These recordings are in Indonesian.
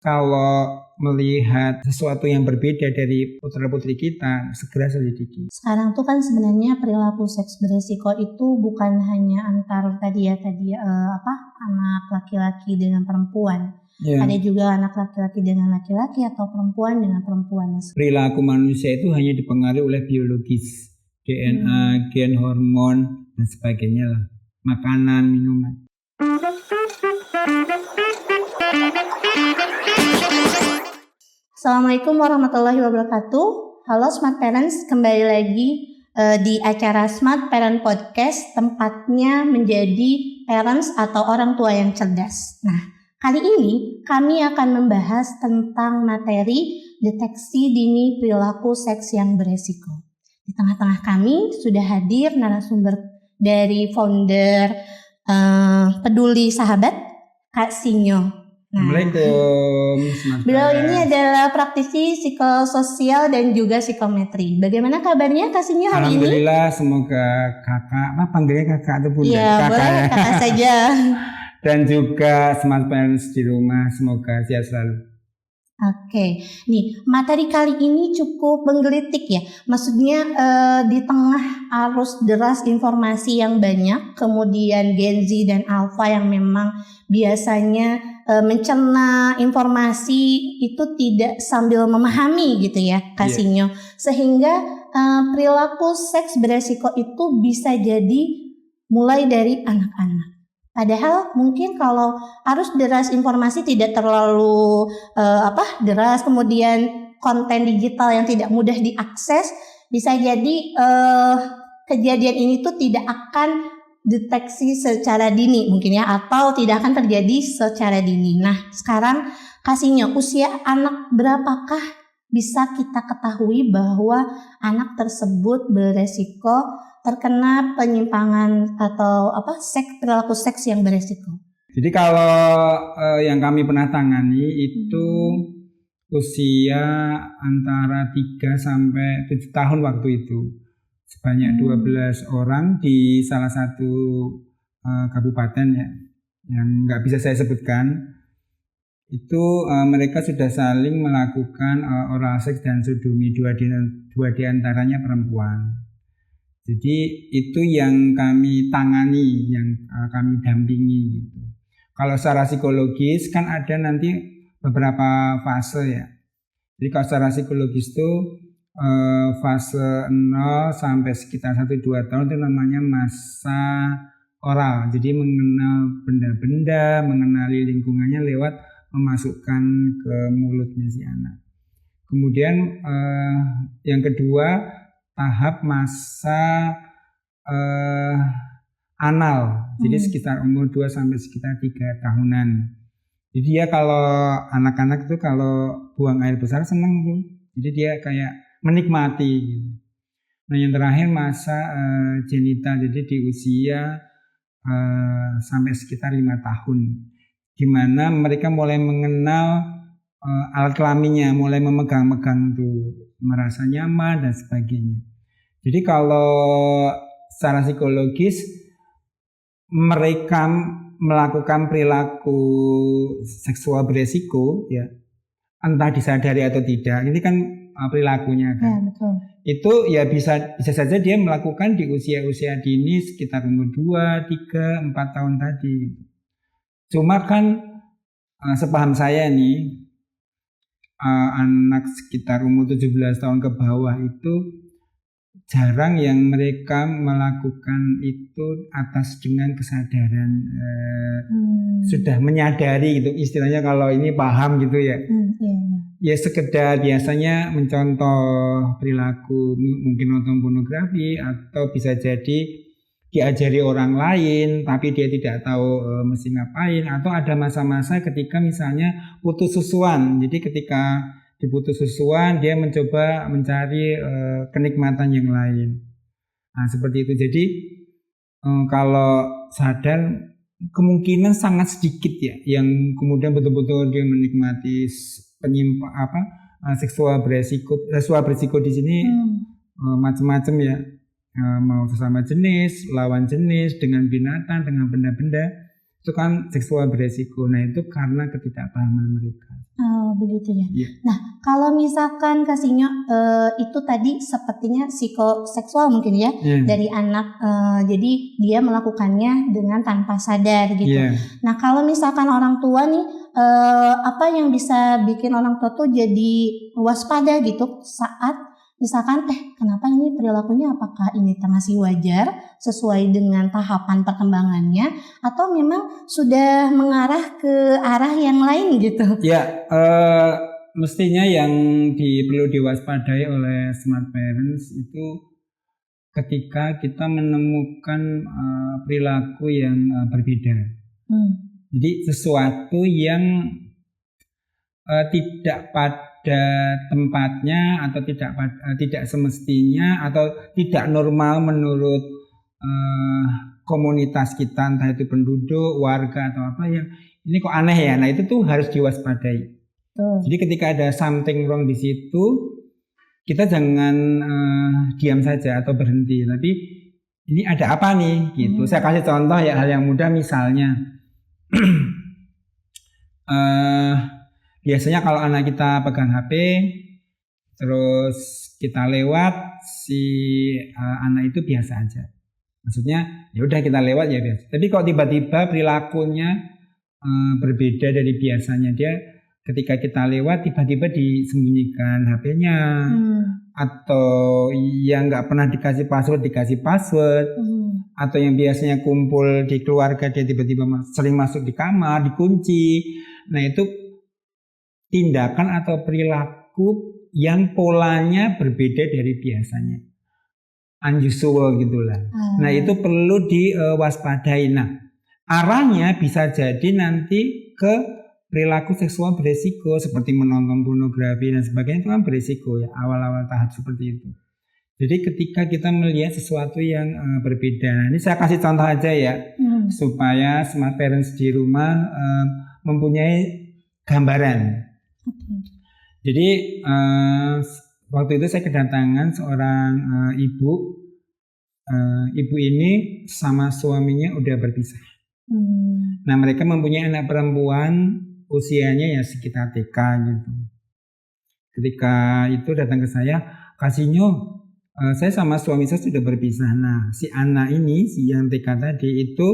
kalau melihat sesuatu yang berbeda dari putra-putri kita, segera selidiki. Sekarang tuh kan sebenarnya perilaku seks beresiko itu bukan hanya antar anak laki-laki dengan perempuan. Yeah. Ada juga anak laki-laki dengan laki-laki atau perempuan dengan perempuan. Perilaku manusia itu hanya dipengaruhi oleh biologis, DNA, gen, hormon, dan sebagainya lah. Makanan, minuman. Assalamualaikum warahmatullahi wabarakatuh. Halo Smart Parents, kembali lagi di acara Smart Parent Podcast, tempatnya menjadi parents atau orang tua yang cerdas. Nah, kali ini kami akan membahas tentang materi deteksi dini perilaku seks yang beresiko. Di tengah-tengah kami sudah hadir narasumber dari founder Peduli Sahabat, Kak Sinyo. Nah, Assalamualaikum. Beliau ini adalah praktisi psikososial dan juga psikometri. Bagaimana kabarnya Kak Sinyo hari ini? Alhamdulillah, semoga kakak, panggilnya kakak atau bunda? Iya, boleh kakak saja. Dan juga Smart Parents di rumah, semoga sehat selalu. Oke, nih materi kali ini cukup menggelitik ya. Maksudnya di tengah arus deras informasi yang banyak, kemudian Gen Z dan Alpha yang memang biasanya mencerna informasi itu tidak sambil memahami gitu ya, Kak Sinyo. Sehingga perilaku seks beresiko itu bisa jadi mulai dari anak-anak. Padahal mungkin kalau arus deras informasi tidak terlalu deras, kemudian konten digital yang tidak mudah diakses, bisa jadi kejadian ini tuh tidak akan deteksi secara dini mungkin ya, atau tidak akan terjadi secara dini. Nah, sekarang Kak Sinyo, usia anak berapakah bisa kita ketahui bahwa anak tersebut beresiko terkena penyimpangan atau perilaku seks yang beresiko? Jadi kalau yang kami pernah tangani itu usia antara 3 sampai 7 tahun waktu itu. Sebanyak 12 orang di salah satu kabupaten ya, yang nggak bisa saya sebutkan. Itu mereka sudah saling melakukan oral seks dan sodomi, dua di antaranya perempuan. Jadi itu yang kami tangani, yang kami dampingi gitu. Kalau secara psikologis kan ada nanti beberapa fase ya. Jadi kalau secara psikologis itu fase 0 sampai sekitar 1-2 tahun itu namanya masa oral. Jadi mengenal benda-benda, mengenali lingkungannya lewat memasukkan ke mulutnya si anak. Kemudian yang kedua, tahap masa anal, jadi sekitar umur 2 sampai sekitar 3 tahunan. Jadi dia kalau anak-anak itu kalau buang air besar senang tuh, jadi dia kayak menikmati gitu. Nah yang terakhir masa genital, jadi di usia sampai sekitar 5 tahun, di mana mereka mulai mengenal alat kelaminnya, mulai memegang-megang tuh, merasa nyaman dan sebagainya. Jadi kalau secara psikologis mereka melakukan perilaku seksual beresiko ya, entah disadari atau tidak, ini kan perilakunya kan. Ya, betul. Itu ya bisa saja dia melakukan di usia-usia dini sekitar umur 2, 3, 4 tahun tadi. Cuma kan sepaham saya nih, anak sekitar umur 17 tahun ke bawah itu jarang yang mereka melakukan itu atas dengan kesadaran sudah menyadari gitu, istilahnya kalau ini paham gitu ya. Ya sekedar biasanya mencontoh perilaku, mungkin nonton pornografi atau bisa jadi diajari orang lain tapi dia tidak tahu mesti ngapain, atau ada masa-masa ketika misalnya putus susuan. Jadi ketika diputus susuan dia mencoba mencari kenikmatan yang lain. Nah seperti itu. Jadi kalau sadar kemungkinan sangat sedikit ya yang kemudian betul-betul dia menikmati seksual beresiko di sini macam-macam ya. Mau sesama jenis, lawan jenis, dengan binatang, dengan benda-benda. itu kan seksual beresiko. Nah itu karena ketidakpahaman mereka. Oh begitu ya. Iya. Nah kalau misalkan Kasino itu tadi sepertinya psikoseksual mungkin ya Iya. dari anak, jadi dia melakukannya dengan tanpa sadar gitu. Iya. Nah kalau misalkan orang tua nih, apa yang bisa bikin orang tua tuh jadi waspada gitu saat misalkan kenapa ini perilakunya, apakah ini masih wajar sesuai dengan tahapan perkembangannya atau memang sudah mengarah ke arah yang lain gitu? Ya, mestinya yang perlu diwaspadai oleh smart parents itu ketika kita menemukan perilaku yang berbeda. Jadi sesuatu yang tidak pada tempatnya atau tidak semestinya atau tidak normal menurut komunitas kita, entah itu penduduk, warga atau apa, yang ini kok aneh ya. Nah itu tuh harus diwaspadai. Jadi ketika ada something wrong di situ, kita jangan diam saja atau berhenti, tapi ini ada apa nih gitu. Saya kasih contoh ya, hal yang mudah misalnya biasanya kalau anak kita pegang HP terus kita lewat, si anak itu biasa aja. Maksudnya ya udah kita lewat ya biasa. Tapi kalau tiba-tiba perilakunya berbeda dari biasanya, dia ketika kita lewat tiba-tiba disembunyikan HP-nya, atau yang nggak pernah dikasih password, atau yang biasanya kumpul di keluarga dia tiba-tiba sering masuk di kamar, dikunci. Nah itu tindakan atau perilaku yang polanya berbeda dari biasanya, unusual gitulah. Nah itu perlu diwaspadai. Nah arahnya bisa jadi nanti ke perilaku seksual beresiko seperti menonton pornografi dan sebagainya, itu kan beresiko ya, awal-awal tahap seperti itu. Jadi ketika kita melihat sesuatu yang berbeda, ini saya kasih contoh aja ya, supaya smart parents di rumah mempunyai gambaran. Jadi waktu itu saya kedatangan seorang ibu. Ibu ini sama suaminya udah berpisah. Nah mereka mempunyai anak perempuan usianya ya sekitar TK gitu. Ketika itu datang ke saya, Kasino, saya sama suami saya sudah berpisah. Nah si anak ini, si yang TK tadi itu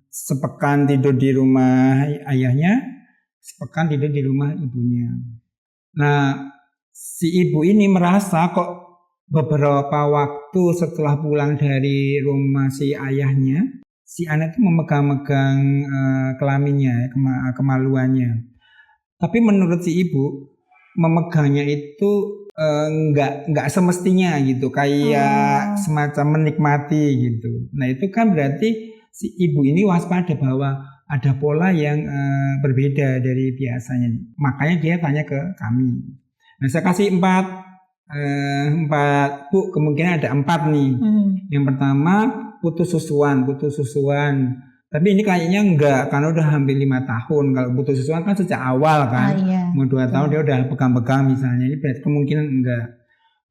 sepekan tidur di rumah ayahnya, sepekan tidur di rumah ibunya. Nah si ibu ini merasa kok beberapa waktu setelah pulang dari rumah si ayahnya, si anak itu memegang-megang kelaminnya, kemaluannya. Tapi menurut si ibu, memegangnya itu nggak semestinya gitu, kayak semacam menikmati gitu. Nah itu kan berarti si ibu ini waspada bahwa ada pola yang berbeda dari biasanya. Makanya dia tanya ke kami. Nah saya kasih 4 Bu, kemungkinan ada 4 nih. Yang pertama putus susuan. Tapi ini kayaknya enggak, karena udah hampir 5 tahun. Kalau putus susuan kan sejak awal kan, mau 2 tahun dia udah pegang-pegang misalnya. Ini berarti kemungkinan enggak.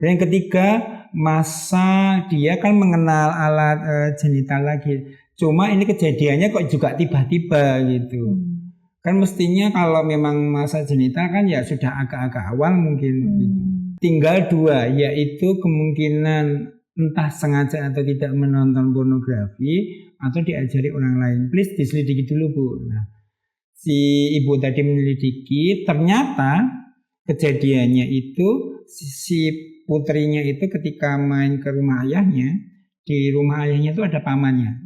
Dan yang ketiga, masa dia kan mengenal alat genital lagi. Cuma ini kejadiannya kok juga tiba-tiba gitu. Kan mestinya kalau memang masa genital kan ya sudah agak-agak awal mungkin gitu. Tinggal 2, yaitu kemungkinan entah sengaja atau tidak menonton pornografi atau diajari orang lain. Please diselidiki dulu Bu. Nah, si ibu tadi menyelidiki, ternyata kejadiannya itu si putrinya itu ketika main ke rumah ayahnya, di rumah ayahnya itu ada pamannya.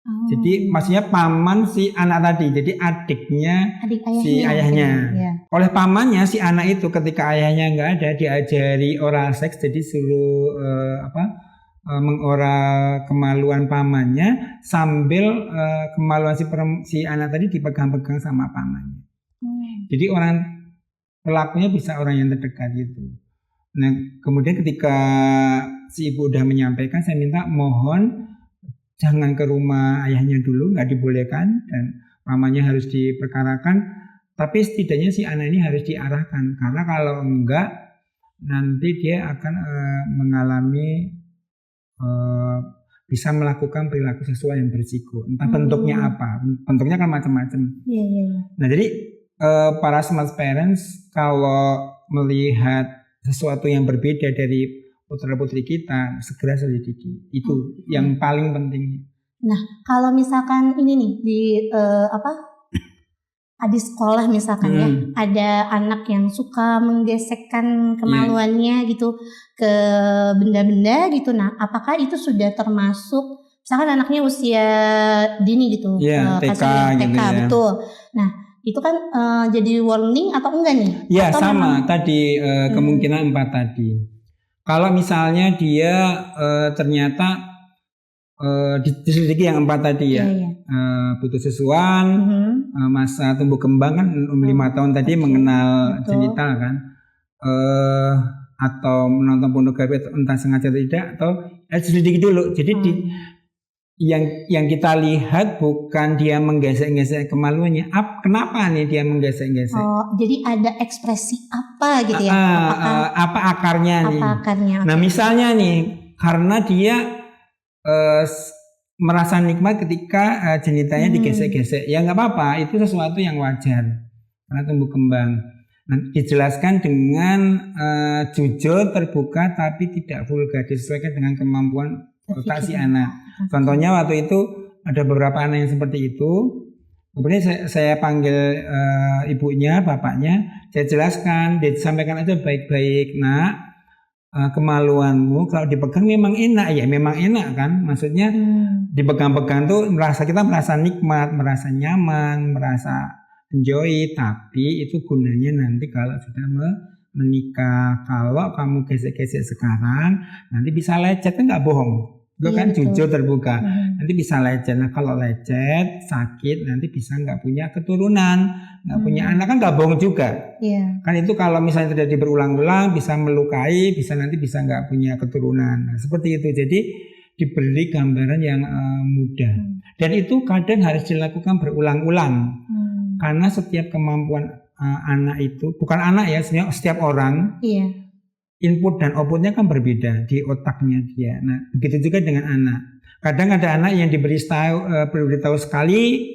Jadi maksudnya paman si anak tadi, jadi adiknya si ayahnya. Ya. Oleh pamannya si anak itu ketika ayahnya nggak ada, diajari oral seks, jadi suruh mengoral kemaluan pamannya sambil kemaluan si anak tadi dipegang-pegang sama pamannya. Jadi pelakunya bisa orang yang terdekat gitu. Nah kemudian ketika si ibu udah menyampaikan, saya minta mohon jangan ke rumah ayahnya dulu, nggak dibolehkan, dan pamannya harus diperkarakan. Tapi setidaknya si anak ini harus diarahkan, karena kalau enggak nanti dia akan mengalami bisa melakukan perilaku seksual yang berisiko. Entah bentuknya apa, bentuknya kan macam-macam. Nah jadi para smart parents kalau melihat sesuatu yang berbeda dari putra-putri kita, segera selidiki. Itu yang paling penting. Nah kalau misalkan ini nih di di sekolah misalkan ya, ada anak yang suka menggesekkan kemaluannya gitu ke benda-benda gitu. Nah, apakah itu sudah termasuk, misalkan anaknya usia dini gitu, TK gitu ya. Betul. Nah, itu kan jadi warning atau enggak nih? Ya atau sama tadi kemungkinan 4 tadi. Kalau misalnya dia ternyata diselidiki yang 4 tadi ya, putus susuan, masa tumbuh kembang kan 5 tahun tadi mengenal genital kan, atau menonton pornografi entah sengaja atau tidak, atau selidiki dulu. Jadi yang kita lihat bukan dia menggesek-gesek kemaluannya, kenapa nih dia menggesek-gesek? Jadi ada ekspresi apa gitu ya? Apa akarnya nih? Nah misalnya nih, karena dia merasa nikmat ketika genitalnya digesek-gesek, ya nggak apa-apa, itu sesuatu yang wajar karena tumbuh kembang. Nah, dijelaskan dengan jujur, terbuka, tapi tidak vulgar, disesuaikan dengan kemampuan otak si anak. Contohnya waktu itu ada beberapa anak yang seperti itu. Kemudian saya panggil ibunya, bapaknya, saya jelaskan, dia sampaikan aja baik-baik, nak. Kemaluanmu kalau dipegang memang enak, ya memang enak kan, maksudnya dipegang-pegang tuh kita merasa nikmat, merasa nyaman, merasa enjoy, tapi itu gunanya nanti kalau sudah menikah. Kalau kamu gesek-gesek sekarang nanti bisa lecet, kan nggak bohong, itu kan jujur terbuka, nanti bisa lecet. Nah kalau lecet sakit, nanti bisa nggak punya keturunan, nggak punya anak, kan nggak bohong juga. Kan itu kalau misalnya terjadi berulang-ulang bisa melukai, nanti bisa nggak punya keturunan. Nah, seperti itu. Jadi diberi gambaran yang mudah, dan itu kadang harus dilakukan berulang-ulang karena setiap kemampuan anak itu, bukan anak ya, setiap orang input dan outputnya kan berbeda di otaknya dia. Nah begitu juga dengan anak. Kadang ada anak yang diberitahu sekali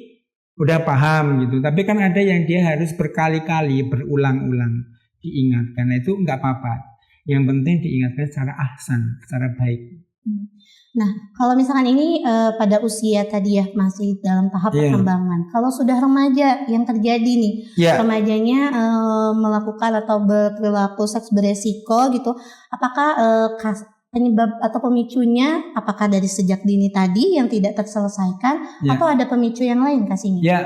udah paham gitu, tapi kan ada yang dia harus berkali-kali, berulang-ulang diingatkan. Nah itu nggak apa-apa, yang penting diingatkan secara ahsan, secara baik. Nah kalau misalkan ini pada usia tadi ya, masih dalam tahap perkembangan. Kalau sudah remaja yang terjadi nih, remajanya melakukan atau berperilaku seks beresiko gitu, apakah penyebab atau pemicunya apakah dari sejak dini tadi yang tidak terselesaikan, atau ada pemicu yang lain kasihnya? Ya,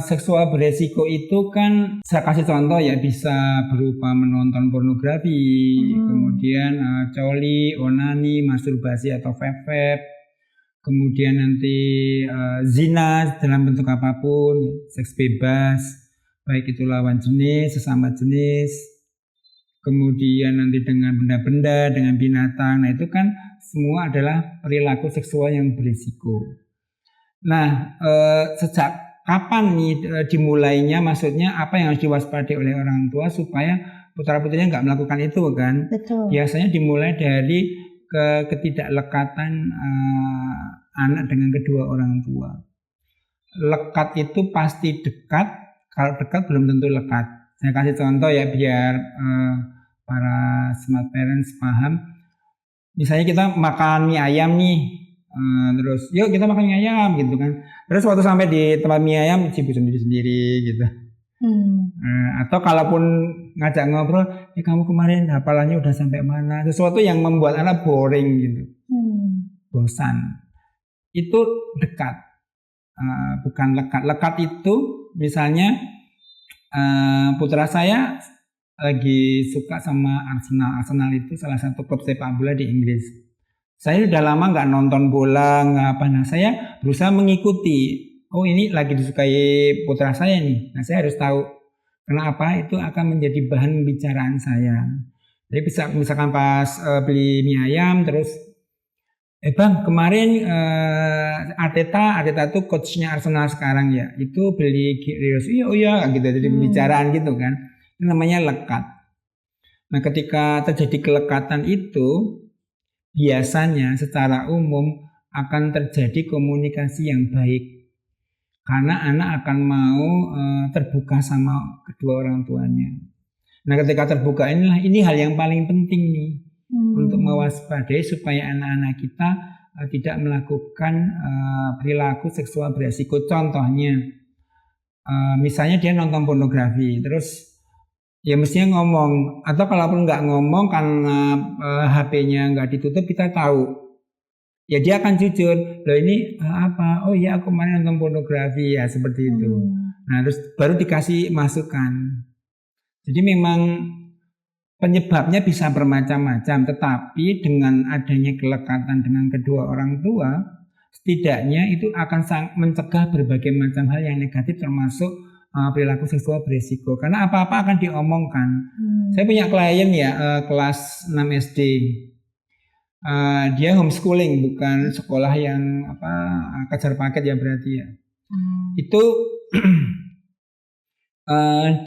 seksual beresiko itu kan saya kasih contoh ya, bisa berupa menonton pornografi, kemudian coli, onani, masturbasi atau vape, kemudian nanti zina dalam bentuk apapun, seks bebas, baik itu lawan jenis, sesama jenis. Kemudian nanti dengan benda-benda, dengan binatang. Nah itu kan semua adalah perilaku seksual yang berisiko. Nah sejak kapan nih dimulainya, maksudnya apa yang harus diwaspadai oleh orang tua supaya putra-putrinya nggak melakukan itu kan? Betul. Biasanya dimulai dari ketidaklekatan anak dengan kedua orang tua. Lekat itu pasti dekat, kalau dekat belum tentu lekat. Saya kasih contoh ya biar para smart parents paham. Misalnya kita makan mie ayam nih, terus yuk kita makan mie ayam gitu kan. Terus waktu sampai di tempat mie ayam sibuk sendiri-sendiri gitu. Atau kalaupun ngajak ngobrol, kamu kemarin hafalannya udah sampai mana? Sesuatu yang membuat anak boring gitu, bosan. Itu dekat, bukan lekat. Lekat itu misalnya putra saya lagi suka sama Arsenal. Arsenal itu salah satu klub sepak bola di Inggris. Saya udah lama nggak nonton bola, nggak apa. Nah saya berusaha mengikuti. Oh ini lagi disukai putra saya nih. Nah saya harus tahu kenapa, itu akan menjadi bahan pembicaraan saya. Jadi misalkan pas beli mie ayam terus, bang kemarin Arteta tuh coachnya Arsenal sekarang ya, itu beli Rios, iya gitu, jadi pembicaraan gitu kan, itu namanya lekat. Nah ketika terjadi kelekatan itu biasanya secara umum akan terjadi komunikasi yang baik. Karena anak akan mau terbuka sama kedua orang tuanya. Nah, ketika terbuka ini hal yang paling penting nih untuk mewaspadai supaya anak-anak kita tidak melakukan perilaku seksual beresiko. Contohnya, misalnya dia nonton pornografi, terus ya mestinya ngomong, atau kalaupun nggak ngomong karena HP-nya nggak ditutup, kita tahu. Ya dia akan jujur, loh ini apa? Oh ya aku kemarin nonton pornografi ya, seperti itu. Nah terus baru dikasih masukan. Jadi memang penyebabnya bisa bermacam-macam, tetapi dengan adanya kelekatan dengan kedua orang tua, setidaknya itu akan mencegah berbagai macam hal yang negatif termasuk perilaku seksual beresiko. Karena apa-apa akan diomongkan. Saya punya klien ya kelas 6 SD. Dia homeschooling, bukan sekolah yang kejar paket ya berarti ya. Itu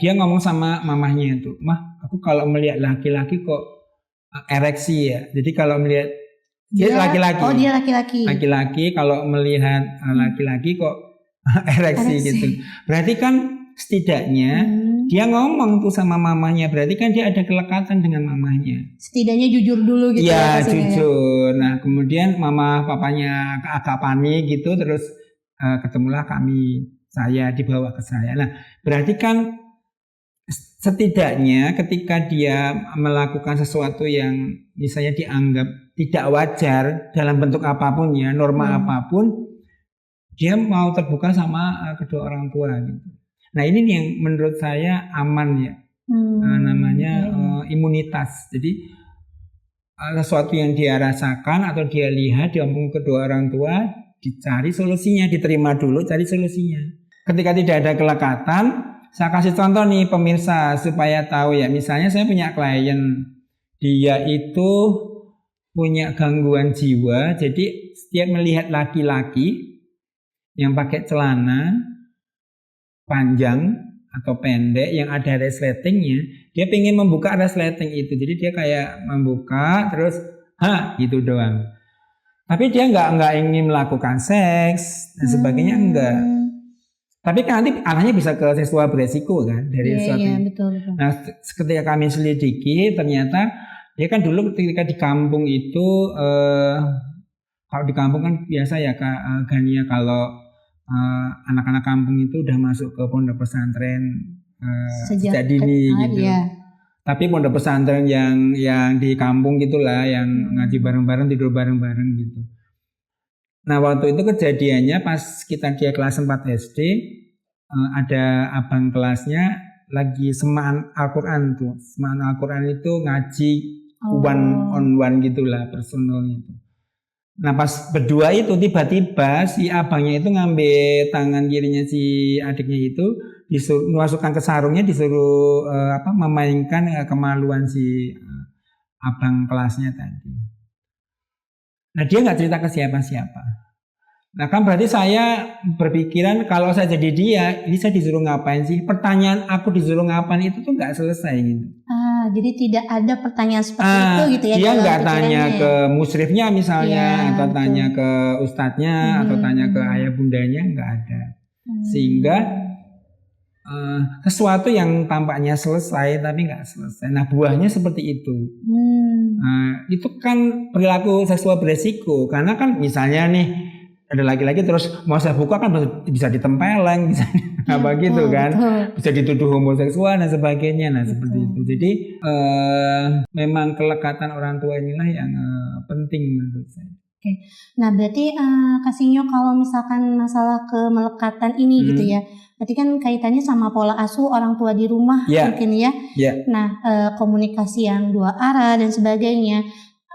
dia ngomong sama mamahnya itu, mah aku kalau melihat laki-laki kok ereksi ya. Jadi kalau melihat dia laki-laki. Oh dia laki-laki. Laki-laki kalau melihat laki-laki kok ereksi gitu. Berarti kan setidaknya dia ngomong tuh sama mamanya, berarti kan dia ada kelekatan dengan mamanya. Setidaknya jujur dulu gitu ya. Jujur. Nah kemudian mama papanya agak panik gitu, terus ketemulah saya dibawa ke saya. Nah berarti kan setidaknya ketika dia melakukan sesuatu yang misalnya dianggap tidak wajar dalam bentuk apapun ya, norma apapun, dia mau terbuka sama kedua orang tua gitu. Nah ini yang menurut saya aman ya, namanya imunitas. Jadi sesuatu yang dia rasakan atau dia lihat, diomong kedua orang tua, dicari solusinya, diterima dulu, cari solusinya. Ketika tidak ada kelekatan, saya kasih contoh nih pemirsa supaya tahu ya. Misalnya saya punya klien, dia itu punya gangguan jiwa, jadi setiap melihat laki-laki yang pakai celana panjang atau pendek yang ada resletingnya, dia pengen membuka resleting itu. Jadi dia kayak membuka terus gitu doang. Tapi dia nggak ingin melakukan seks dan sebagainya, enggak. Tapi kan nanti arahnya bisa ke seksual beresiko kan dari sesuatu. Betul. Nah ketika kami selidiki, ternyata dia kan dulu ketika di kampung itu kalau di kampung kan biasa ya Kak Gania, kalau anak-anak kampung itu udah masuk ke pondok pesantren sejak dini gitu. Tapi pondok pesantren yang di kampung gitulah, yang ngaji bareng-bareng, tidur bareng-bareng gitu. Nah waktu itu kejadiannya pas dia kelas 4 SD, ada abang kelasnya lagi semaan Al-Quran tuh. Semaan Al-Quran itu ngaji one on one gitulah, personal gitu. Nah pas berdua itu tiba-tiba si abangnya itu ngambil tangan kirinya si adiknya itu, disuruh masukkan ke sarungnya, disuruh memainkan kemaluan si abang kelasnya tadi. Nah dia nggak cerita ke siapa-siapa. Nah kan berarti saya berpikiran kalau saya jadi dia, ini saya disuruh ngapain sih? Pertanyaan aku disuruh ngapain itu tuh nggak selesai gitu. Jadi tidak ada pertanyaan seperti itu gitu ya. Dia nggak tanya ke musyrifnya misalnya, atau tanya ke ustadznya, atau tanya ke ayah bundanya, nggak ada. Sehingga sesuatu yang tampaknya selesai tapi nggak selesai. Nah buahnya seperti itu. Nah, itu kan perilaku seksual beresiko. Karena kan misalnya nih ada laki-laki terus mau saya buka kan bisa ditempeleng, bisa apa gitu kan, bisa dituduh homoseksual dan sebagainya. Nah seperti itu. Jadi memang kelekatan orang tua inilah yang penting menurut saya. Oke. Nah berarti Kasinyo kalau misalkan masalah kemelekatan ini gitu ya, berarti kan kaitannya sama pola asuh orang tua di rumah mungkin ya. Nah komunikasi yang dua arah dan sebagainya.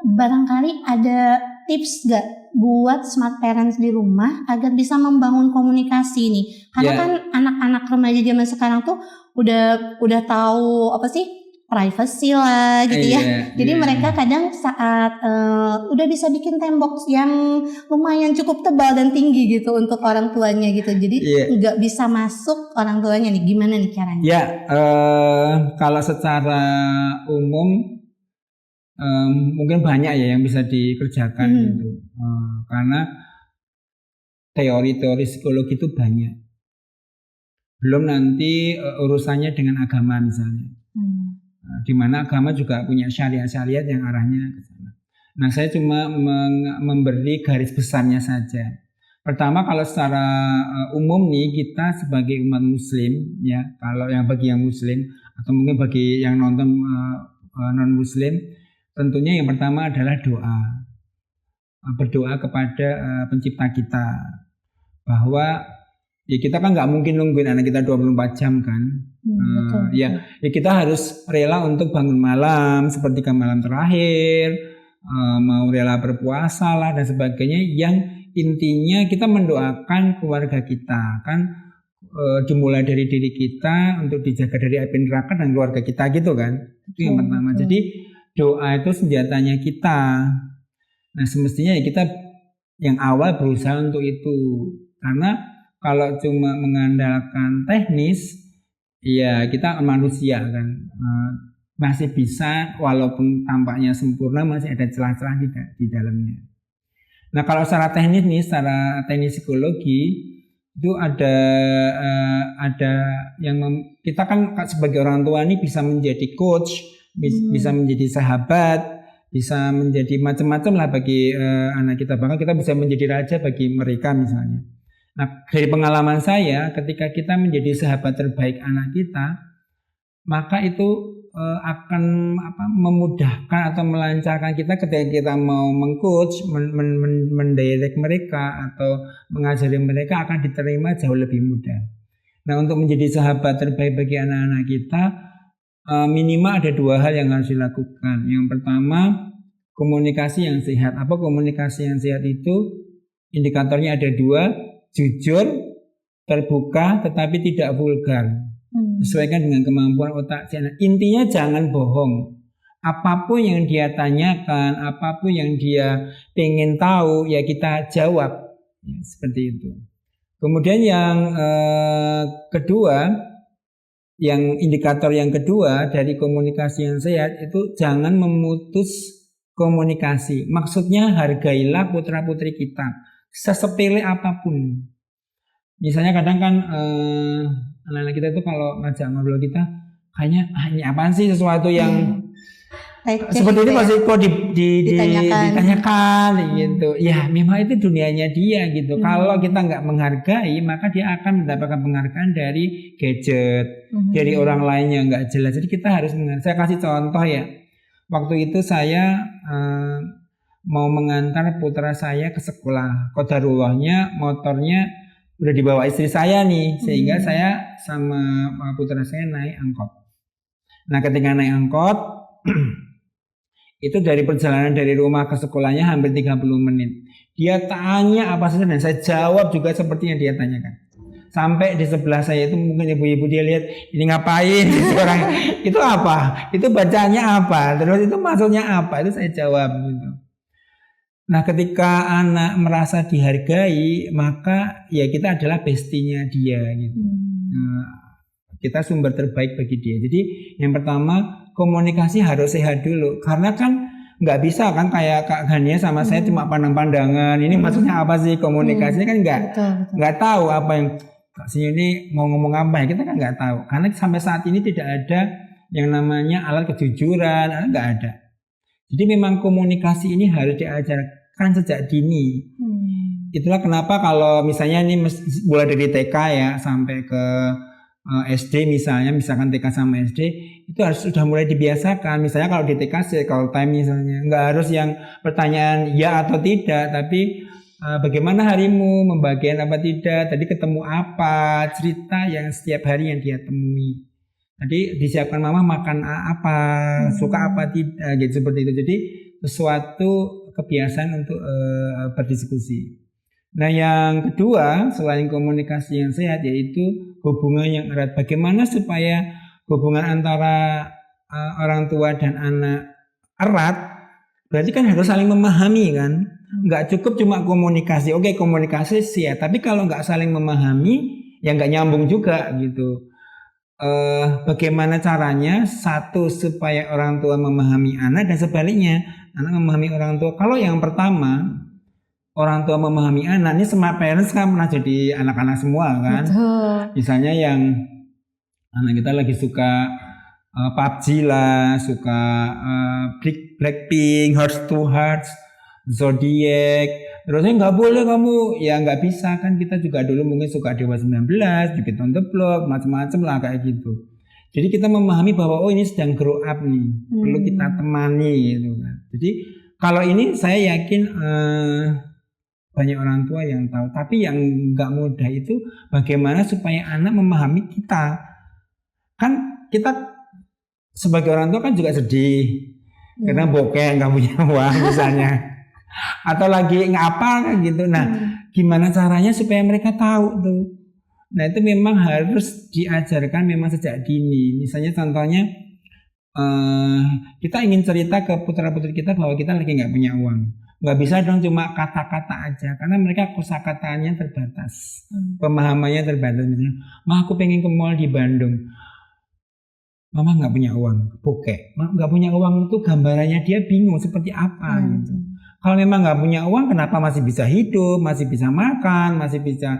Barangkali ada tips gak buat smart parents di rumah agar bisa membangun komunikasi nih? Karena kan anak-anak remaja zaman sekarang tuh udah tahu apa sih, privacy lah gitu ya. Jadi mereka kadang saat udah bisa bikin tembok yang lumayan cukup tebal dan tinggi gitu untuk orang tuanya gitu. Jadi nggak bisa masuk orang tuanya nih. Gimana nih caranya? Kalau secara umum mungkin banyak ya yang bisa dikerjakan gitu. Karena teori-teori psikologi itu banyak. Belum nanti urusannya dengan agama misalnya. Di mana agama juga punya syariat-syariat yang arahnya ke sana. Nah, saya cuma memberi garis besarnya saja. Pertama, kalau secara umum nih kita sebagai umat muslim ya, kalau yang bagi yang muslim atau mungkin bagi yang nonton non muslim, tentunya yang pertama adalah doa. Berdoa kepada pencipta kita bahwa ya kita kan nggak mungkin nungguin anak kita 24 jam kan. Betul. Ya kita harus rela untuk bangun malam seperti ke malam terakhir, mau rela berpuasa lah dan sebagainya, yang intinya kita mendoakan keluarga kita kan, dimulai dari diri kita untuk dijaga dari api neraka dan keluarga kita gitu kan. Itu yang pertama. Jadi doa itu senjatanya kita. Nah, semestinya ya kita yang awal berusaha untuk itu, karena kalau cuma mengandalkan teknis, ya kita manusia kan, masih bisa walaupun tampaknya sempurna masih ada celah-celah di dalamnya. Nah, kalau secara teknis nih, secara teknis psikologi itu ada yang kita kan sebagai orang tua nih bisa menjadi coach, bisa menjadi sahabat, bisa menjadi macam-macam lah bagi anak kita, bahkan kita bisa menjadi raja bagi mereka misalnya. Nah, dari pengalaman saya, ketika kita menjadi sahabat terbaik anak kita, maka itu akan memudahkan atau melancarkan kita ketika kita mau mengcoach, mendirect mereka atau mengajari mereka, akan diterima jauh lebih mudah. Nah, untuk menjadi sahabat terbaik bagi anak-anak kita, minimal ada 2 hal yang harus dilakukan. Yang pertama, komunikasi yang sehat. Apa komunikasi yang sehat itu? Indikatornya ada 2. Jujur, terbuka, tetapi tidak vulgar. Sesuaikan dengan kemampuan otak. Intinya jangan bohong. Apapun yang dia tanyakan, apapun yang dia pengen tahu, ya kita jawab. Ya, seperti itu. Kemudian yang kedua, yang indikator yang kedua dari komunikasi yang sehat itu jangan memutus komunikasi. Maksudnya hargailah putra-putri kita, sesepele apapun. Misalnya kadang kan anak-anak kita itu kalau ngajak ngobrol kita, kayaknya ini apaan sih, sesuatu yang seperti ini pasti kok ditanyakan gitu. Ya memang itu dunianya dia gitu. Kalau kita nggak menghargai, maka dia akan mendapatkan penghargaan dari gadget, dari orang lain yang nggak jelas. Jadi kita harus menghargai. Saya kasih contoh ya. Waktu itu saya mau mengantar putra saya ke sekolah. Qadarullahnya motornya udah dibawa istri saya nih, sehingga saya sama putra saya naik angkot. Nah, ketika naik angkot itu dari perjalanan dari rumah ke sekolahnya hampir 30 menit. Dia tanya apa saja dan saya jawab juga seperti yang dia tanyakan. Sampai di sebelah saya itu mungkin ibu-ibu dia lihat, ini ngapain orang itu apa? Itu bacanya apa? Terus itu maksudnya apa? Itu saya jawab gitu. Nah, ketika anak merasa dihargai, maka ya kita adalah bestinya dia gitu. Kita sumber terbaik bagi dia. Jadi yang pertama, komunikasi harus sehat dulu, karena kan nggak bisa kan kayak Kak Gania sama saya cuma pandang-pandangan. Ini maksudnya apa sih, komunikasinya kan nggak tahu apa yang Kak ini mau ngomong apa ya, kita kan nggak tahu. Karena sampai saat ini tidak ada yang namanya alat kejujuran, nggak ada. Jadi memang komunikasi ini harus diajarkan sejak dini. Itulah kenapa kalau misalnya ini mulai dari TK ya sampai ke SD misalkan TK sama SD itu harus sudah mulai dibiasakan. Misalnya kalau di TK circle time misalnya, nggak harus yang pertanyaan ya atau tidak, tapi bagaimana harimu, membagian apa tidak, tadi ketemu apa, cerita yang setiap hari yang dia temui. Tadi disiapkan mama makan apa, suka apa tidak, gitu seperti itu. Jadi sesuatu kebiasaan untuk berdiskusi. Nah, yang kedua selain komunikasi yang sehat yaitu hubungan yang erat. Bagaimana supaya hubungan antara orang tua dan anak erat? Berarti kan harus saling memahami kan. Nggak cukup cuma komunikasi. Oke, komunikasi sehat, tapi kalau nggak saling memahami ya nggak nyambung juga gitu. bagaimana caranya satu supaya orang tua memahami anak dan sebaliknya anak memahami orang tua. Kalau yang pertama orang tua memahami anak, ini smart parents kan pernah jadi anak-anak semua kan. Betul. Misalnya yang anak kita lagi suka PUBG lah, suka Blackpink, Hearts to Hearts, Zodiac. Terusnya nggak boleh kamu, ya nggak bisa kan, kita juga dulu mungkin suka Dewa 19, Jupiter on the Block, macam-macam lah kayak gitu. Jadi kita memahami bahwa oh ini sedang grow up nih, perlu kita temani gitu kan. Jadi kalau ini saya yakin banyak orang tua yang tahu, tapi yang nggak mudah itu bagaimana supaya anak memahami kita. Kan kita sebagai orang tua kan juga sedih karena bokeh nggak punya uang misalnya. Atau lagi ngapa gitu. Nah, gimana caranya supaya mereka tahu tuh. Nah, itu memang harus diajarkan memang sejak dini. Misalnya contohnya kita ingin cerita ke putra-putri kita bahwa kita lagi nggak punya uang. Nggak bisa dong cuma kata-kata aja karena mereka kosakatanya terbatas. Pemahamannya terbatas. Misalnya, "Ma, aku pengen ke mall di Bandung." Mama nggak punya uang, bokeh. Nggak punya uang itu gambarannya dia bingung seperti apa gitu. Kalau memang nggak punya uang, kenapa masih bisa hidup, masih bisa makan, masih bisa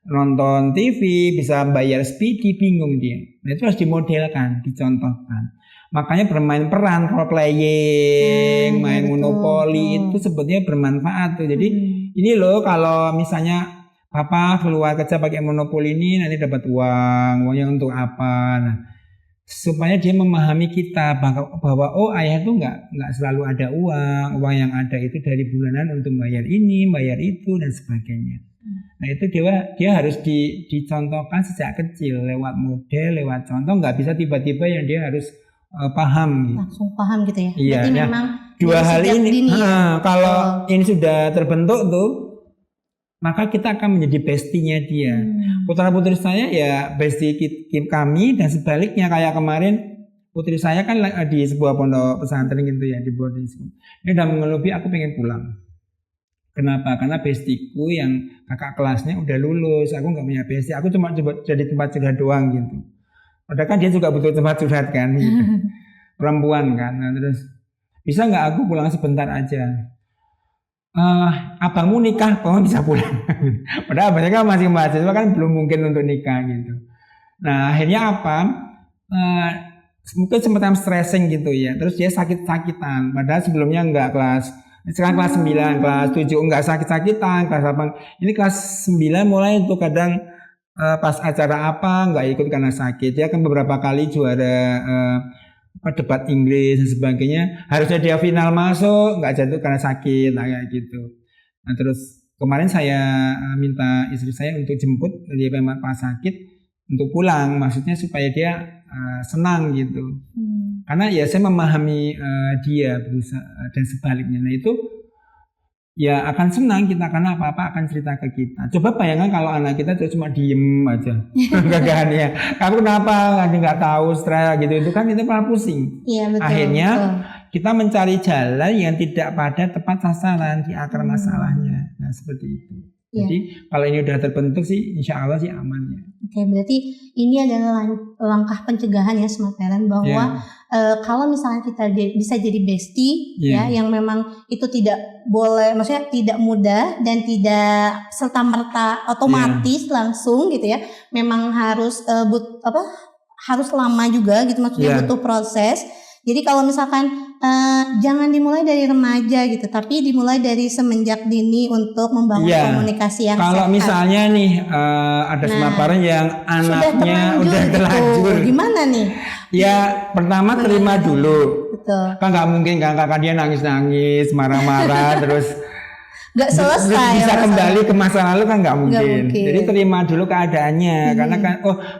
nonton TV, bisa bayar SPD, bingung dia. Nah, itu harus dimodelkan, dicontohkan. Makanya bermain peran, role playing, main monopoli itu sebetulnya bermanfaat tuh. Jadi ini loh kalau misalnya papa keluar kerja pakai monopoli ini nanti dapat uang, uangnya untuk apa? Nah, supaya dia memahami kita bahwa oh ayah tuh nggak selalu ada uang yang ada itu dari bulanan untuk bayar ini, bayar itu dan sebagainya. Nah itu dia harus dicontohkan sejak kecil lewat model, lewat contoh, nggak bisa tiba-tiba yang dia harus paham gitu. Langsung paham gitu ya. Iya, berarti nah, memang dua hal ini kalau ini sudah terbentuk tuh, maka kita akan menjadi bestie-nya dia. Putra-putri saya ya bestie kami dan sebaliknya kayak kemarin putri saya kan di sebuah pondok pesantren gitu ya, di boarding school. Dia udah mengeluh, aku pengen pulang. Kenapa? Karena bestieku yang kakak kelasnya udah lulus, aku nggak punya bestie, aku cuma jadi tempat curhat doang gitu. Padahal kan dia juga butuh tempat curhat kan gitu. Perempuan kan. Nah, terus bisa nggak aku pulang sebentar aja? Abangmu nikah, kamu bisa pulang. Padahal abangnya kan masih mahasiswa kan belum mungkin untuk nikah gitu. Nah akhirnya apa? Mungkin semacam stressing gitu ya. Terus dia sakit-sakitan. Padahal sebelumnya enggak sekarang kelas 9, kelas 7 enggak sakit-sakitan, kelas 8. Ini kelas 9 mulai untuk kadang pas acara apa enggak ikut karena sakit. Dia kan beberapa kali juara debat Inggris dan sebagainya, harusnya dia final masuk nggak jatuh karena sakit kayak gitu. Nah terus kemarin saya minta istri saya untuk jemput dia memang pas sakit untuk pulang, maksudnya supaya dia senang gitu. Karena ya saya memahami dia berusaha dan sebaliknya. Nah itu ya akan senang kita karena apa-apa akan cerita ke kita. Coba bayangkan kalau anak kita cuma diem aja, gagahan ya. Kamu kenapa? Nggak tahu, stres gitu. Itu kan kita malah pusing. Iya, betul, akhirnya kita mencari jalan yang tidak pada tepat sasaran di akar masalahnya. Nah seperti itu. Jadi kalau ini udah terbentuk sih, insya Allah sih aman ya. Oke, berarti ini adalah langkah pencegahan ya smart parent bahwa kalau misalnya kita bisa jadi bestie ya, yang memang itu tidak boleh, maksudnya tidak mudah dan tidak serta merta otomatis langsung gitu ya. Memang harus harus lama juga gitu, maksudnya butuh proses. Jadi kalau misalkan jangan dimulai dari remaja gitu, tapi dimulai dari semenjak dini untuk membangun komunikasi yang kalau sehat. Misalnya nih ada smart parent yang anaknya udah terlanjur, gimana nih? Ya pertama terima dulu. Betul. Kan nggak mungkin kan kakak dia nangis-nangis, marah-marah terus nggak selesai. Bisa kembali ke masa lalu kan nggak mungkin. Jadi terima dulu keadaannya, karena kan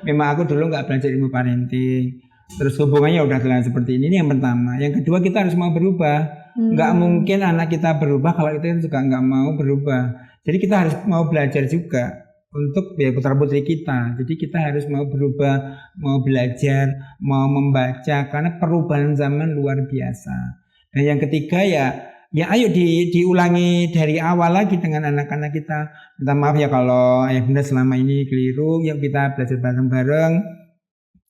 memang aku dulu nggak belajar ilmu parenting. Terus hubungannya udah terlihat seperti ini yang pertama. Yang kedua kita harus mau berubah. Nggak mungkin anak kita berubah kalau kita juga nggak mau berubah. Jadi kita harus mau belajar juga untuk putra putri kita. Jadi kita harus mau berubah, mau belajar, mau membaca karena perubahan zaman luar biasa. Dan yang ketiga ya ayo diulangi dari awal lagi dengan anak-anak kita. Minta maaf ya kalau ayah bunda selama ini keliru. Yuk kita belajar bareng-bareng.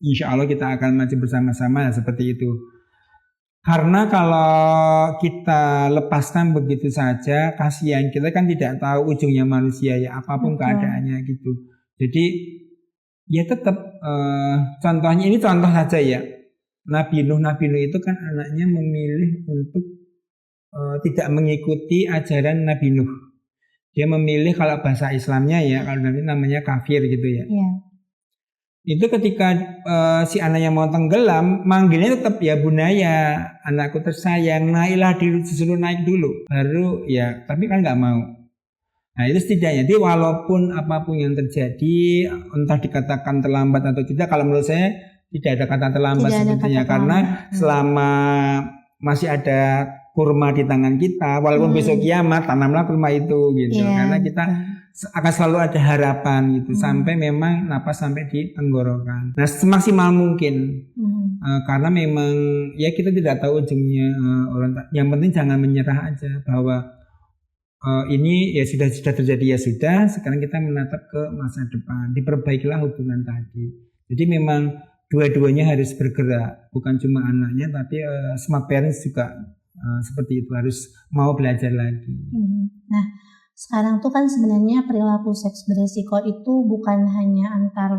insya Allah kita akan maju bersama-sama seperti itu. Karena kalau kita lepaskan begitu saja, kasihan, kita kan tidak tahu ujungnya manusia ya, apapun keadaannya gitu. Jadi ya tetap contohnya, ini contoh saja ya, Nabi Nuh itu kan anaknya memilih untuk tidak mengikuti ajaran Nabi Nuh. Dia memilih, kalau bahasa Islamnya ya, kalau nanti namanya kafir gitu ya. Itu ketika si anaknya mau tenggelam, manggilnya tetap ya bunaya, anakku tersayang, naiklah, disuruh naik dulu, baru ya, tapi kan nggak mau. Nah itu setidaknya, jadi walaupun apapun yang terjadi, entah dikatakan terlambat atau tidak, kalau menurut saya tidak ada kata terlambat sebetulnya, karena selama masih ada kurma di tangan kita, walaupun besok kiamat, tanamlah kurma itu gitu, karena kita akan selalu ada harapan gitu, sampai memang napas sampai di tenggorokan. Nah semaksimal mungkin, karena memang ya kita tidak tahu ujungnya orang. Yang penting jangan menyerah aja, bahwa ini ya sudah terjadi ya sudah. Sekarang kita menatap ke masa depan, diperbaikilah hubungan tadi. Jadi memang dua-duanya harus bergerak, bukan cuma anaknya, tapi smart parents juga seperti itu, harus mau belajar lagi. Nah, sekarang tuh kan sebenarnya perilaku seks beresiko itu bukan hanya antar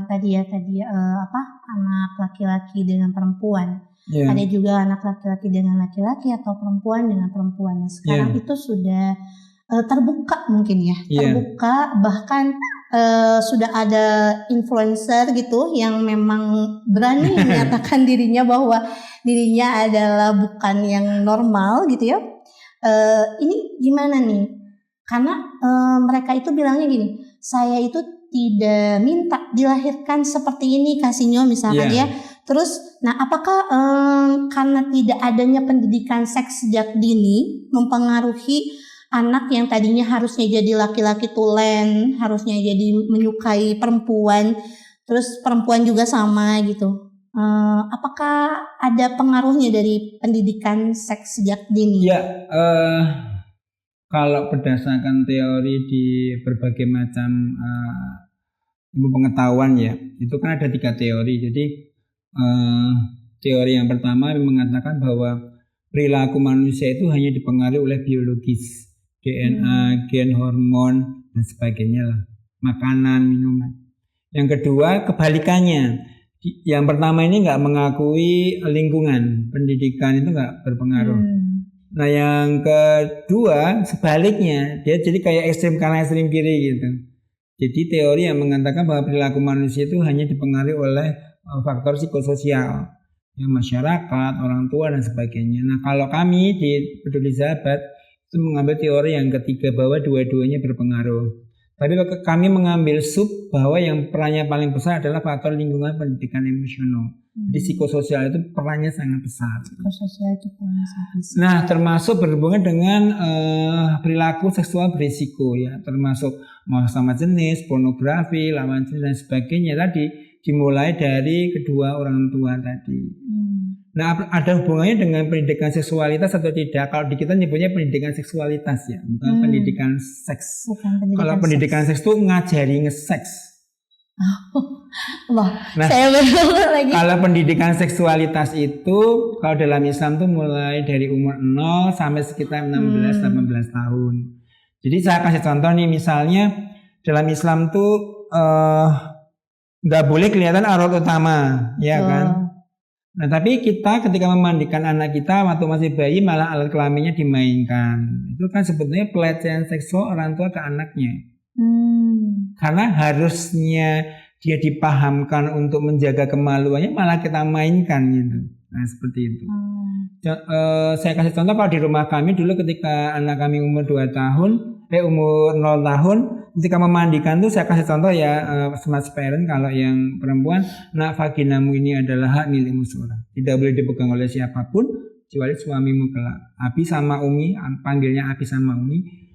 anak laki-laki dengan perempuan. Ada juga anak laki-laki dengan laki-laki atau perempuan dengan perempuan. Nah, sekarang itu sudah terbuka mungkin ya, terbuka, bahkan sudah ada influencer gitu yang memang berani menyatakan dirinya bahwa dirinya adalah bukan yang normal gitu ya. Ini gimana nih? Karena mereka itu bilangnya gini, saya itu tidak minta dilahirkan seperti ini, Kasinyo misalkan ya. Terus, nah apakah karena tidak adanya pendidikan seks sejak dini mempengaruhi anak yang tadinya harusnya jadi laki-laki tulen, harusnya jadi menyukai perempuan, terus perempuan juga sama gitu. Apakah ada pengaruhnya dari pendidikan seks sejak dini? Ya, kalau berdasarkan teori di berbagai macam ilmu pengetahuan ya, itu kan ada 3 teori. Jadi teori yang pertama mengatakan bahwa perilaku manusia itu hanya dipengaruhi oleh biologis, DNA, gen, hormon dan sebagainya lah, makanan, minuman. Yang kedua kebalikannya, yang pertama ini nggak mengakui lingkungan, pendidikan itu nggak berpengaruh. Nah yang kedua sebaliknya, dia jadi kayak ekstrem kanan ekstrem kiri gitu. Jadi teori yang mengatakan bahwa perilaku manusia itu hanya dipengaruhi oleh faktor psikososial, ya, masyarakat, orang tua dan sebagainya. Nah kalau kami di Peduli Sahabat itu mengambil teori yang ketiga, bahwa dua-duanya berpengaruh. Tapi kami mengambil bahwa yang perannya paling besar adalah faktor lingkungan, pendidikan emosional. Jadi psikososial itu perannya sangat besar. Psikososial itu perannya sangat besar. Nah, termasuk berhubungan dengan perilaku seksual berisiko ya, termasuk sama jenis, pornografi, lawan jenis dan sebagainya tadi dimulai dari kedua orang tua tadi. Nah, ada hubungannya dengan pendidikan seksualitas atau tidak? Kalau di kita nyebutnya pendidikan seksualitas ya, bukan pendidikan seks. Kalau pendidikan seks itu ngajari nge-seks. Wah, nah, saya lagi. Kalau pendidikan seksualitas itu kalau dalam Islam tuh mulai dari umur 0 sampai sekitar 16-18 tahun. Jadi saya kasih contoh nih, misalnya dalam Islam tuh nggak boleh kelihatan aurat utama, ya kan? Nah tapi kita ketika memandikan anak kita waktu masih bayi malah alat kelaminnya dimainkan. Itu kan sebetulnya pelecehan seksual orang tua ke anaknya. Karena harusnya dia dipahamkan untuk menjaga kemaluannya, malah kita mainkan gitu. Nah seperti itu. Saya kasih contoh, kalau di rumah kami dulu ketika anak kami umur 2 tahun, umur 0 tahun, ketika memandikan tuh saya kasih contoh ya, smart parent, kalau yang perempuan, nak vaginamu ini adalah hak milikmu seorang, tidak boleh dipegang oleh siapapun kecuali suamimu kelak. Abi sama Umi, panggilnya Abi sama Umi,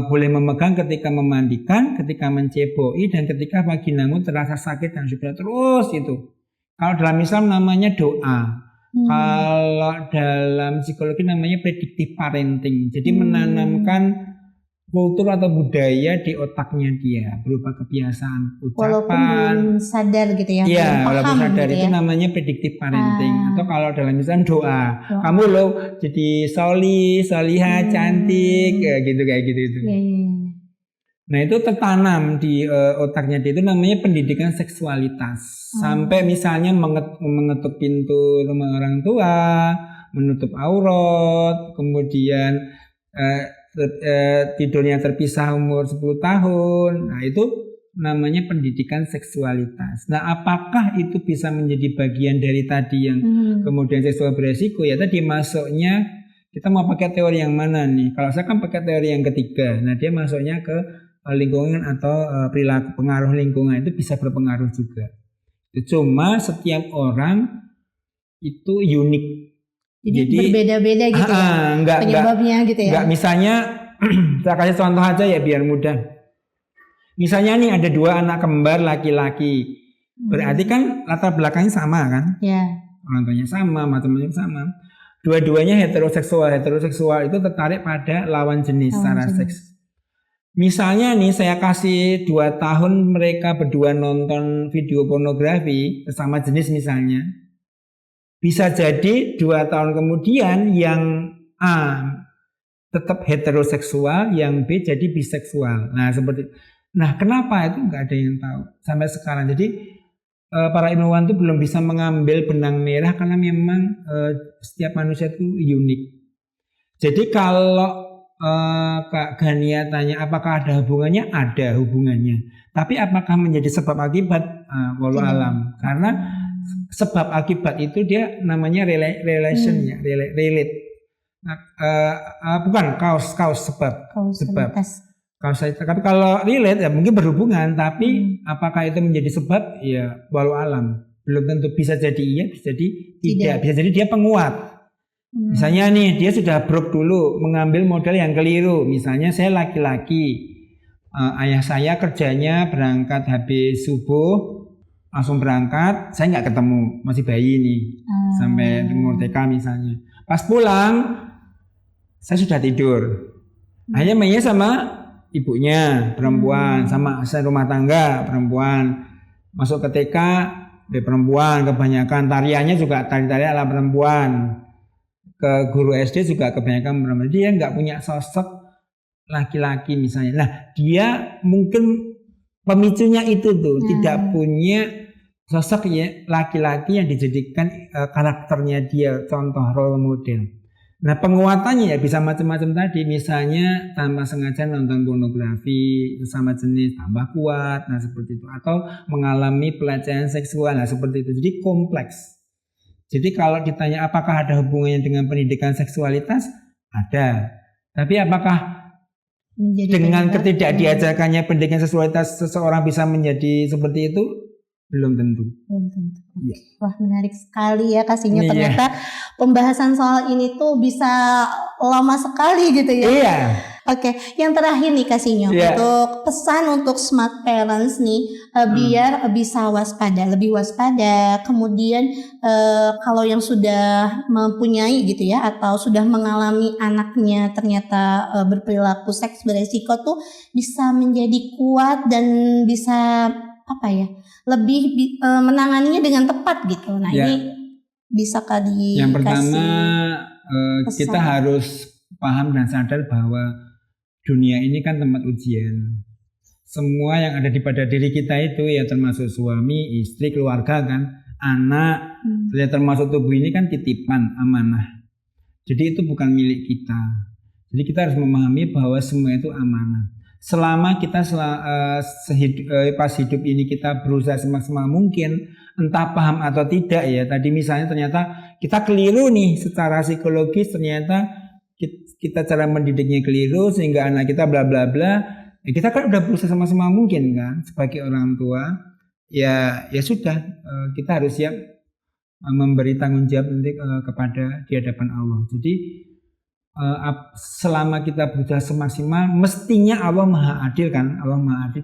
boleh memegang ketika memandikan, ketika menceboi, dan ketika vaginamu terasa sakit dan sudah terus itu. Kalau dalam Islam namanya doa. Kalau dalam psikologi namanya predictive parenting. Jadi menanamkan kultur atau budaya di otaknya dia berupa kebiasaan Walaupun ucapan. belum sadar gitu ya, Iya, belum walaupun paham sadar gitu itu ya. namanya predictive parenting. Atau kalau dalam misalnya doa, Doa. kamu loh jadi solih, solihah, cantik, kayak gitu itu. Iya, iya, iya. Nah itu tertanam di otaknya dia, itu namanya pendidikan seksualitas. Sampai misalnya mengetuk pintu rumah orang tua, menutup aurat, kemudian tidurnya terpisah umur 10 tahun. Nah itu namanya pendidikan seksualitas. Nah apakah itu bisa menjadi bagian dari tadi yang kemudian seksual beresiko? Ya tadi masuknya, kita mau pakai teori yang mana nih? Kalau saya kan pakai teori yang ketiga. Nah dia masuknya ke lingkungan atau perilaku, pengaruh lingkungan itu bisa berpengaruh juga. Cuma setiap orang itu unik. Jadi berbeda-beda gitu ya penyebabnya gitu ya. Enggak, misalnya saya kasih contoh aja ya biar mudah. Misalnya nih ada 2 anak kembar laki-laki. Berarti kan latar belakangnya sama kan? Ya. Orang tuanya sama, macam-macam sama. Dua-duanya heteroseksual. Heteroseksual itu tertarik pada lawan jenis secara seks. Misalnya nih saya kasih 2 tahun mereka berdua nonton video pornografi sesama jenis misalnya. Bisa jadi 2 tahun kemudian yang A tetap heteroseksual, yang B jadi biseksual. Nah seperti, nah kenapa itu nggak ada yang tahu sampai sekarang. Jadi para ilmuwan itu belum bisa mengambil benang merah karena memang setiap manusia itu unik. Jadi kalau Kak Gania tanya apakah ada hubungannya? Ada hubungannya. Tapi apakah menjadi sebab akibat? Wallahu alam. Karena sebab akibat itu dia namanya relation ya, relate. Bukan sebab. Kausalitas. Tapi kalau relate ya mungkin berhubungan, tapi apakah itu menjadi sebab? Ya wallahu alam. Belum tentu, bisa jadi iya, bisa jadi tidak. Bisa jadi dia penguat. Misalnya nih dia sudah brok dulu, mengambil modal yang keliru. Misalnya saya laki-laki, ayah saya kerjanya berangkat habis subuh langsung berangkat, saya nggak ketemu, masih bayi nih sampai umur TK misalnya. Pas pulang saya sudah tidur. Hanya mainnya sama ibunya perempuan, sama asisten rumah tangga perempuan. Masuk ke TK dari perempuan kebanyakan, tariannya juga tari-tarian ala perempuan. Ke guru SD juga kebanyakan perempuan. Dia nggak punya sosok laki-laki misalnya. Nah dia mungkin pemicunya itu tuh tidak punya sosok ya laki-laki yang dijadikan karakternya dia contoh role model. Nah penguatannya ya bisa macam-macam tadi, misalnya tanpa sengaja nonton pornografi sesama jenis tambah kuat, nah seperti itu, atau mengalami pelecehan seksual, nah seperti itu. Jadi kompleks. Jadi kalau ditanya apakah ada hubungannya dengan pendidikan seksualitas, ada. Tapi apakah dengan ketidakdiajarkannya pendidikan seksualitas seseorang bisa menjadi seperti itu? Belum tentu. Ya. Wah menarik sekali ya Kasino. Ternyata pembahasan soal ini tuh bisa lama sekali gitu ya. Iya. Oke, yang terakhir nih Kasino, untuk pesan untuk smart parents nih, biar bisa lebih waspada. Kemudian kalau yang sudah mempunyai gitu ya, atau sudah mengalami anaknya ternyata berperilaku seks beresiko tuh bisa menjadi kuat dan bisa lebih menanganinya dengan tepat gitu. Nah ini bisa dikasih. Yang pertama kita harus paham dan sadar bahwa dunia ini kan tempat ujian. Semua yang ada pada diri kita itu ya termasuk suami, istri, keluarga kan, anak, termasuk tubuh ini kan titipan, amanah. Jadi itu bukan milik kita. Jadi kita harus memahami bahwa semua itu amanah. Selama kita pas hidup ini kita berusaha semaksimal mungkin, entah paham atau tidak ya. Tadi misalnya ternyata kita keliru nih secara psikologis, ternyata kita cara mendidiknya keliru sehingga anak kita bla bla bla. Ya kita kan udah berusaha semaksimal mungkin kan sebagai orang tua. Ya sudah, kita harus siap memberi tanggung jawab nanti kepada di hadapan Allah. Jadi selama kita berusaha semaksimal, mestinya Allah Maha Adil kan. Allah Maha Adil,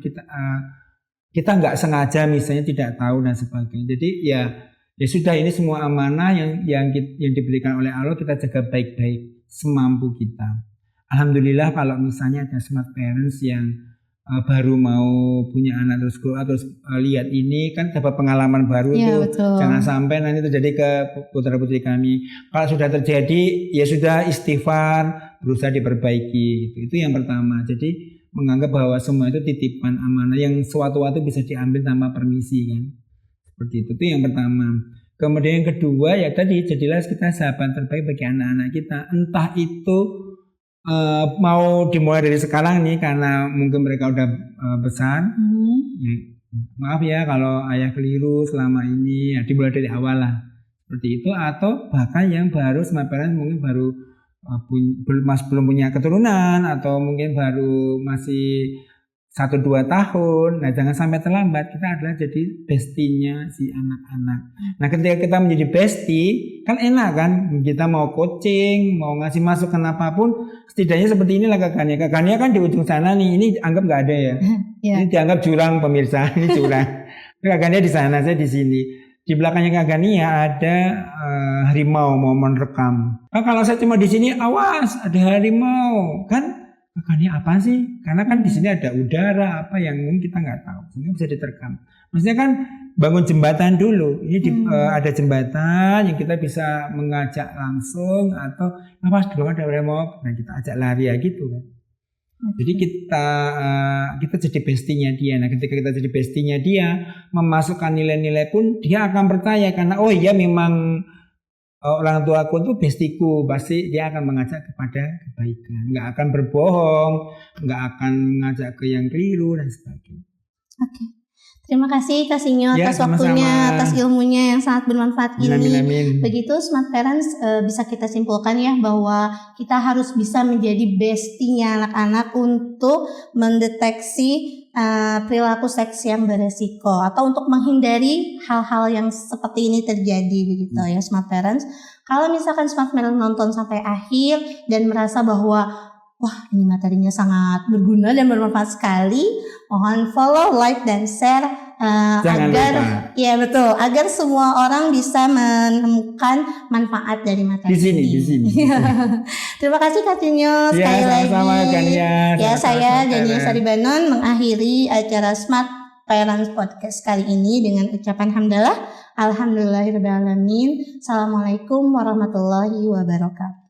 kita nggak sengaja misalnya tidak tahu dan sebagainya. Jadi ya sudah, ini semua amanah yang diberikan oleh Allah, kita jaga baik-baik semampu kita. Alhamdulillah kalau misalnya ada smart parents yang baru mau punya anak terus grow up terus lihat ini kan dapat pengalaman baru Iya, tuh. betul. Jangan sampai nanti terjadi ke putra-putri kami. Kalau sudah terjadi ya sudah istighfar, berusaha diperbaiki gitu. Itu yang pertama. Jadi menganggap bahwa semua itu titipan amanah yang suatu-waktu bisa diambil tanpa permisi kan. Seperti itu yang pertama. Kemudian yang kedua ya tadi jadilah kita sahabat terbaik bagi anak-anak kita. Entah itu mau dimulai dari sekarang nih karena mungkin mereka udah besar. Ya, maaf ya kalau ayah keliru selama ini, ya dimulai dari awal lah. Seperti itu atau bahkan yang baru smart parents mungkin baru belum punya keturunan atau mungkin baru masih 1-2 tahun. Nah jangan sampai terlambat, kita adalah jadi bestinya si anak-anak. Nah ketika kita menjadi bestie kan enak kan, kita mau coaching, mau ngasih masukan apapun, setidaknya seperti inilah kakaknya. Kakaknya kan di ujung sana nih, ini anggap nggak ada ya. Ini dianggap jurang pemirsa, ini jurang. Kakaknya di sana, saya di sini. Di belakangnya Kak Gania ada harimau mau merekam. Kalau saya cuma di sini, awas ada harimau kan. Kakaknya apa sih? Karena kan di sini ada udara apa yang mungkin kita nggak tahu, sehingga bisa diterkam. Maksudnya kan bangun jembatan dulu. Ini ada jembatan yang kita bisa mengajak langsung atau awas dulu ada harimau, nah kita ajak lari ya gitu kan. Jadi kita jadi bestinya dia. Nah ketika kita jadi bestinya dia, memasukkan nilai-nilai pun dia akan percaya karena oh iya memang orang tuaku tuh bestiku, pasti dia akan mengajak kepada kebaikan, nggak akan berbohong, nggak akan mengajak ke yang keliru dan sebagainya. Oke. Terima kasih Kak Sinyo atas waktunya, atas ilmunya yang sangat bermanfaat ini. Amin. Begitu smart parents bisa kita simpulkan ya bahwa kita harus bisa menjadi bestinya anak-anak untuk mendeteksi perilaku seks yang beresiko atau untuk menghindari hal-hal yang seperti ini terjadi begitu ya smart parents. Kalau misalkan smart parents nonton sampai akhir dan merasa bahwa wah ini materinya sangat berguna dan bermanfaat sekali, mohon follow, like dan share agar semua orang bisa menemukan manfaat dari materi di sini. Terima kasih Kak Sinyo sekali lagi. Ya saya Gania Saribanon mengakhiri acara Smart Parents Podcast kali ini dengan ucapan hamdalah. Alhamdulillahirrahmanirrahim. Assalamualaikum warahmatullahi wabarakatuh.